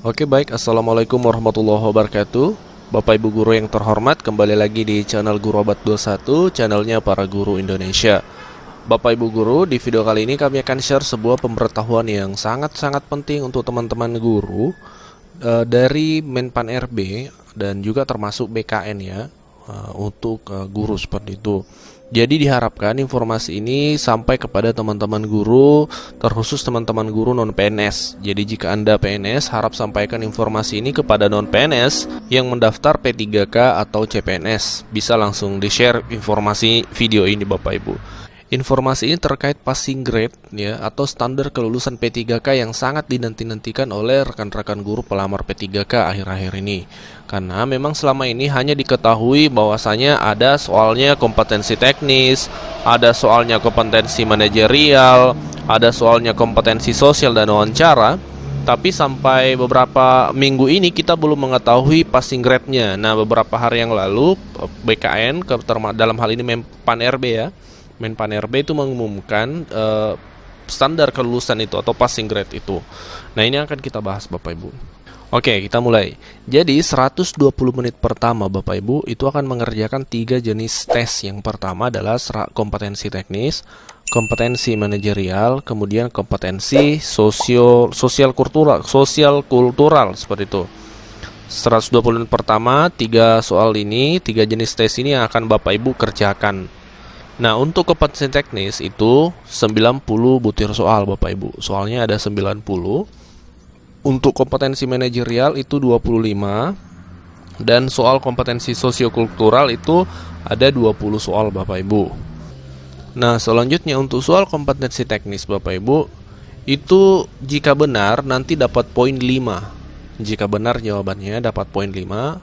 Oke baik, Assalamualaikum warahmatullahi wabarakatuh. Bapak Ibu Guru yang terhormat, kembali lagi di channel Guru Abad 21, channelnya para guru Indonesia. Bapak Ibu Guru, di video kali ini kami akan share sebuah pemberitahuan yang sangat-sangat penting untuk teman-teman guru dari Menpan RB dan juga termasuk BKN ya, untuk guru seperti itu. Jadi diharapkan informasi ini sampai kepada teman-teman guru, terkhusus teman-teman guru non-PNS. Jadi jika Anda PNS, harap sampaikan informasi ini kepada non-PNS yang mendaftar P3K atau CPNS. Bisa langsung di-share informasi video ini Bapak Ibu. Informasi ini terkait passing grade ya, atau standar kelulusan P3K yang sangat dinanti-nantikan oleh rekan-rekan guru pelamar P3K akhir-akhir ini. Karena memang selama ini hanya diketahui bahwasanya ada soalnya kompetensi teknis, ada soalnya kompetensi manajerial, ada soalnya kompetensi sosial dan wawancara. Tapi sampai beberapa minggu ini kita belum mengetahui passing grade-nya. Nah, beberapa hari yang lalu BKN dalam hal ini Menpan RB ya, Menpan RB itu mengumumkan standar kelulusan itu atau passing grade itu. Nah, ini akan kita bahas Bapak Ibu. Oke, kita mulai. Jadi 120 menit pertama Bapak Ibu itu akan mengerjakan 3 jenis tes. Yang pertama adalah kompetensi teknis, kompetensi manajerial, kemudian kompetensi sosial kultural seperti itu. 120 menit pertama, 3 soal ini, 3 jenis tes ini yang akan Bapak Ibu kerjakan. Nah, untuk kompetensi teknis itu 90 butir soal Bapak Ibu. Soalnya ada 90. Untuk kompetensi manajerial itu 25. Dan soal kompetensi sosiokultural itu ada 20 soal Bapak Ibu. Nah, selanjutnya untuk soal kompetensi teknis Bapak Ibu, itu jika benar nanti dapat poin 5. Jika benar jawabannya dapat poin 5.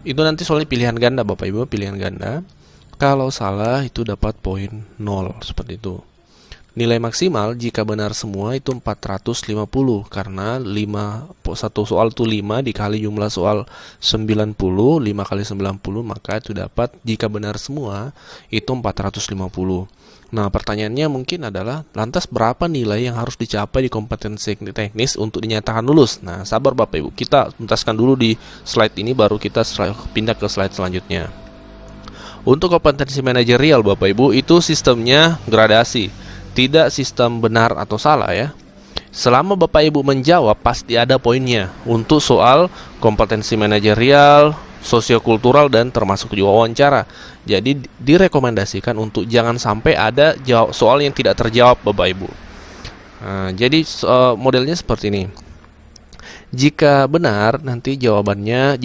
Itu nanti soalnya pilihan ganda Bapak Ibu, pilihan ganda. Kalau salah itu dapat poin 0 seperti itu. Nilai maksimal jika benar semua itu 450 karena 1 soal itu 5 dikali jumlah soal 90, 5 kali 90 maka itu dapat jika benar semua itu 450. Nah, pertanyaannya mungkin adalah lantas berapa nilai yang harus dicapai di kompetensi teknis untuk dinyatakan lulus? Nah, sabar Bapak Ibu, kita tuntaskan dulu di slide ini baru kita pindah ke slide selanjutnya. Untuk kompetensi manajerial Bapak Ibu itu sistemnya gradasi, tidak sistem benar atau salah ya. Selama Bapak Ibu menjawab pasti ada poinnya untuk soal kompetensi manajerial, sosiokultural dan termasuk juga wawancara. Jadi direkomendasikan untuk jangan sampai ada soal yang tidak terjawab Bapak Ibu. Nah, jadi modelnya seperti ini. Jika benar nanti jawabannya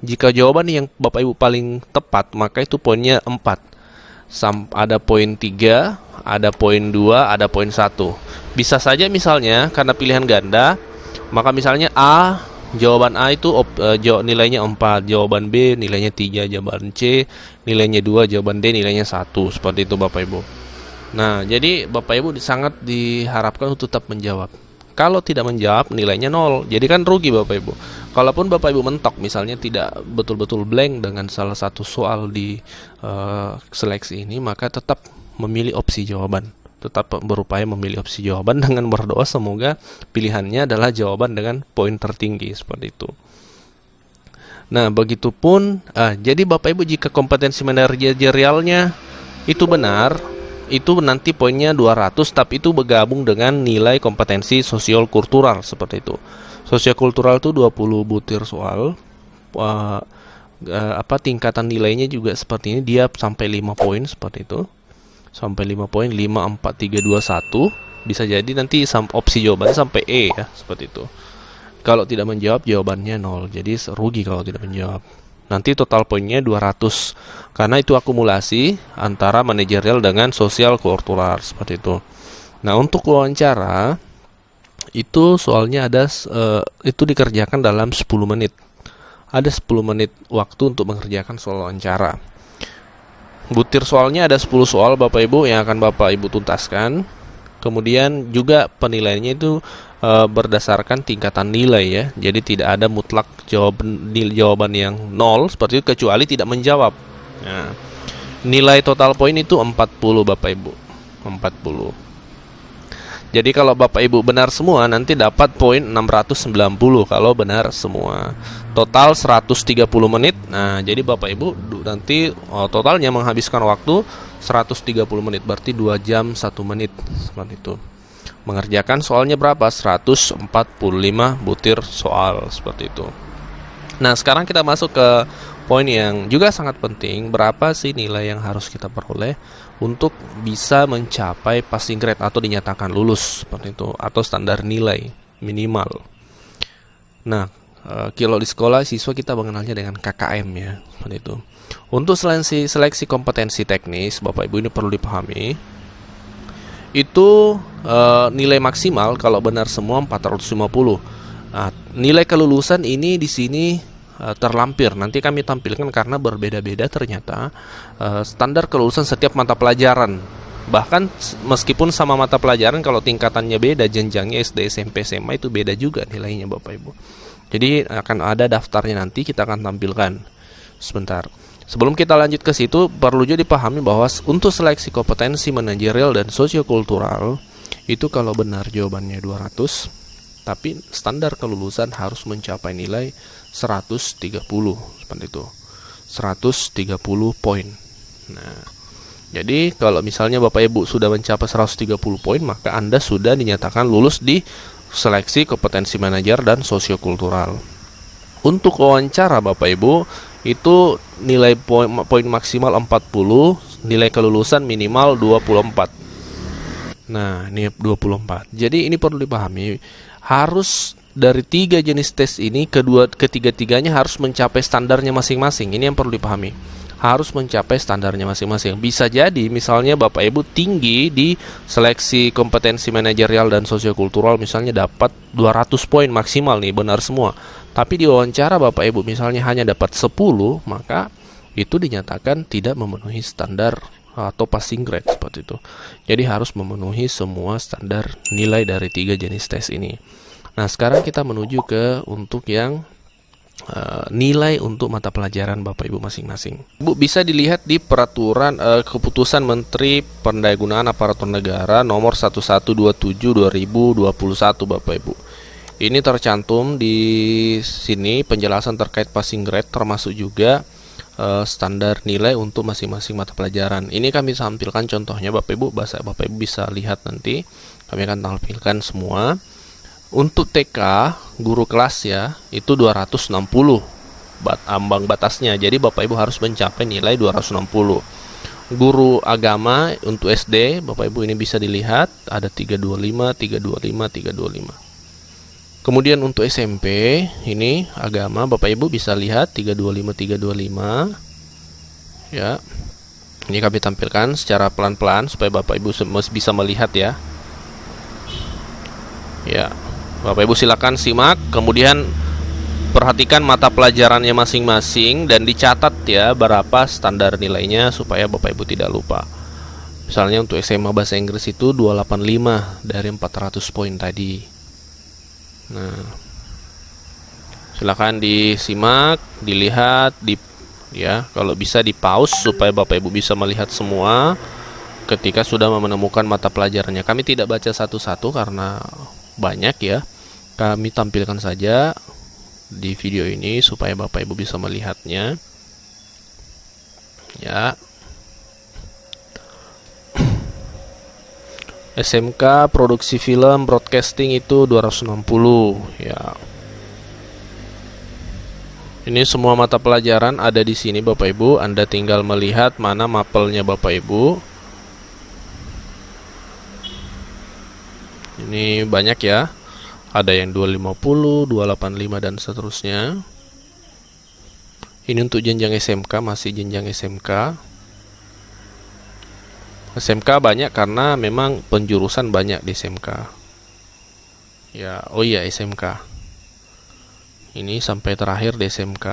jika jawaban yang Bapak Ibu paling tepat maka itu poinnya 4. Ada poin 3, ada poin 2, ada poin 1. Bisa saja misalnya karena pilihan ganda, maka misalnya A, jawaban A itu nilainya 4, jawaban B nilainya 3, jawaban C nilainya 2, jawaban D nilainya 1. Seperti itu Bapak Ibu. Nah, jadi Bapak Ibu sangat diharapkan untuk tetap menjawab. Kalau tidak menjawab nilainya 0. Jadi kan rugi Bapak Ibu. Kalaupun Bapak Ibu mentok misalnya tidak betul-betul blank dengan salah satu soal di seleksi ini, maka tetap memilih opsi jawaban. Tetap berupaya memilih opsi jawaban dengan berdoa semoga pilihannya adalah jawaban dengan poin tertinggi seperti itu. Nah, begitupun jadi Bapak Ibu jika kompetensi manajerialnya itu benar, itu nanti poinnya 200, tapi itu bergabung dengan nilai kompetensi sosial kultural seperti itu. Sosial kultural itu 20 butir soal. Tingkatan nilainya juga seperti ini, dia sampai 5 poin seperti itu. Sampai 5 poin, 5 4 3 2 1. Bisa jadi nanti opsi jawabannya sampai E ya, seperti itu. Kalau tidak menjawab jawabannya 0. Jadi rugi kalau tidak menjawab. Nanti total poinnya 200 karena itu akumulasi antara manajerial dengan sosial kultural seperti itu. Nah, untuk wawancara itu soalnya ada itu dikerjakan dalam 10 menit. Ada 10 menit waktu untuk mengerjakan soal wawancara. Butir soalnya ada 10 soal Bapak Ibu yang akan Bapak Ibu tuntaskan. Kemudian juga penilaiannya itu berdasarkan tingkatan nilai ya. Jadi tidak ada mutlak jawaban yang 0 seperti itu kecuali tidak menjawab. Nah, nilai total poin itu 40 Bapak Ibu. 40. Jadi kalau Bapak Ibu benar semua nanti dapat poin 690 kalau benar semua. Total 130 menit. Nah, jadi Bapak Ibu nanti totalnya menghabiskan waktu 130 menit, berarti 2 jam 1 menit seperti itu. Mengerjakan soalnya berapa? 145 butir soal seperti itu. Nah, sekarang kita masuk ke poin yang juga sangat penting. Berapa sih nilai yang harus kita peroleh untuk bisa mencapai passing grade atau dinyatakan lulus seperti itu, atau standar nilai minimal. Nah, kalau di sekolah siswa kita mengenalnya dengan KKM ya, seperti itu. Untuk seleksi kompetensi teknis, Bapak Ibu ini perlu dipahami. Itu nilai maksimal kalau benar semua 450. Nah, nilai kelulusan ini di sini terlampir. Nanti kami tampilkan karena berbeda-beda ternyata standar kelulusan setiap mata pelajaran. Bahkan meskipun sama mata pelajaran, kalau tingkatannya beda, jenjangnya SD, SMP, SMA itu beda juga nilainya Bapak Ibu. Jadi akan ada daftarnya, nanti kita akan tampilkan sebentar. Sebelum kita lanjut ke situ, perlu juga dipahami bahwa untuk seleksi kompetensi manajerial dan sosiokultural itu kalau benar jawabannya 200, tapi standar kelulusan harus mencapai nilai 130 seperti itu. 130 poin. Nah, jadi kalau misalnya Bapak Ibu sudah mencapai 130 poin, maka Anda sudah dinyatakan lulus di seleksi kompetensi manajer dan sosiokultural. Untuk wawancara Bapak Ibu itu nilai poin maksimal 40, nilai kelulusan minimal 24. Nah, ini 24. Jadi ini perlu dipahami, harus dari 3 jenis tes ini ketiga-tiganya harus mencapai standarnya masing-masing. Ini yang perlu dipahami. Harus mencapai standarnya masing-masing. Bisa jadi misalnya Bapak Ibu tinggi di seleksi kompetensi manajerial dan sosiokultural, misalnya dapat 200 poin maksimal nih, benar semua. Tapi di wawancara Bapak Ibu misalnya hanya dapat 10, maka itu dinyatakan tidak memenuhi standar atau passing grade seperti itu. Jadi harus memenuhi semua standar nilai dari 3 jenis tes ini. Nah, sekarang kita menuju ke untuk yang nilai untuk mata pelajaran Bapak Ibu masing-masing. Bu, bisa dilihat di peraturan keputusan Menteri Pendayagunaan Aparatur Negara nomor 1127/2021 Bapak Ibu. Ini tercantum di sini penjelasan terkait passing grade, termasuk juga standar nilai untuk masing-masing mata pelajaran. Ini kami tampilkan contohnya Bapak Ibu, Bapak Ibu bisa lihat nanti. Kami akan tampilkan semua. Untuk TK guru kelas ya, itu 260 ambang batasnya. Jadi Bapak Ibu harus mencapai nilai 260. Guru agama untuk SD, Bapak Ibu ini bisa dilihat ada 325, 325, 325. Kemudian untuk SMP, ini agama Bapak Ibu bisa lihat 325, 325. Ya. Ini kami tampilkan secara pelan-pelan supaya Bapak Ibu bisa melihat ya. Ya. Bapak Ibu silakan simak, kemudian perhatikan mata pelajarannya masing-masing dan dicatat ya berapa standar nilainya supaya Bapak Ibu tidak lupa. Misalnya untuk SMA Bahasa Inggris itu 285 dari 400 poin tadi. Nah, silakan disimak, dilihat, ya kalau bisa di pause supaya Bapak Ibu bisa melihat semua ketika sudah menemukan mata pelajarannya. Kami tidak baca satu-satu karena banyak ya. Kami tampilkan saja di video ini supaya Bapak Ibu bisa melihatnya. Ya. SMK produksi film broadcasting itu 260 ya. Ini semua mata pelajaran ada di sini Bapak Ibu. Anda tinggal melihat mana mapelnya Bapak Ibu. Ini banyak ya. Ada yang 250, 285 dan seterusnya. Ini untuk jenjang SMK, masih jenjang SMK. SMK banyak karena memang penjurusan banyak di SMK. Ya, oh iya SMK. Ini sampai terakhir di SMK.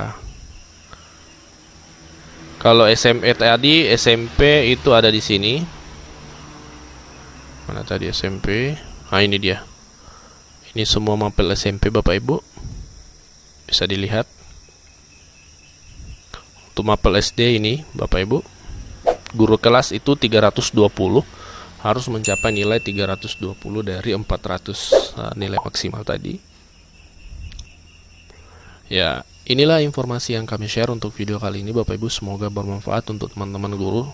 Kalau SMA tadi, SMP itu ada di sini. Mana tadi SMP? Nah, ini dia. Ini semua mapel SMP Bapak Ibu. Bisa dilihat. Untuk mapel SD ini Bapak Ibu. Guru kelas itu 320. harus mencapai nilai 320 dari 400 nilai maksimal tadi. Ya, inilah informasi yang kami share untuk video kali ini Bapak Ibu, semoga bermanfaat untuk teman-teman guru.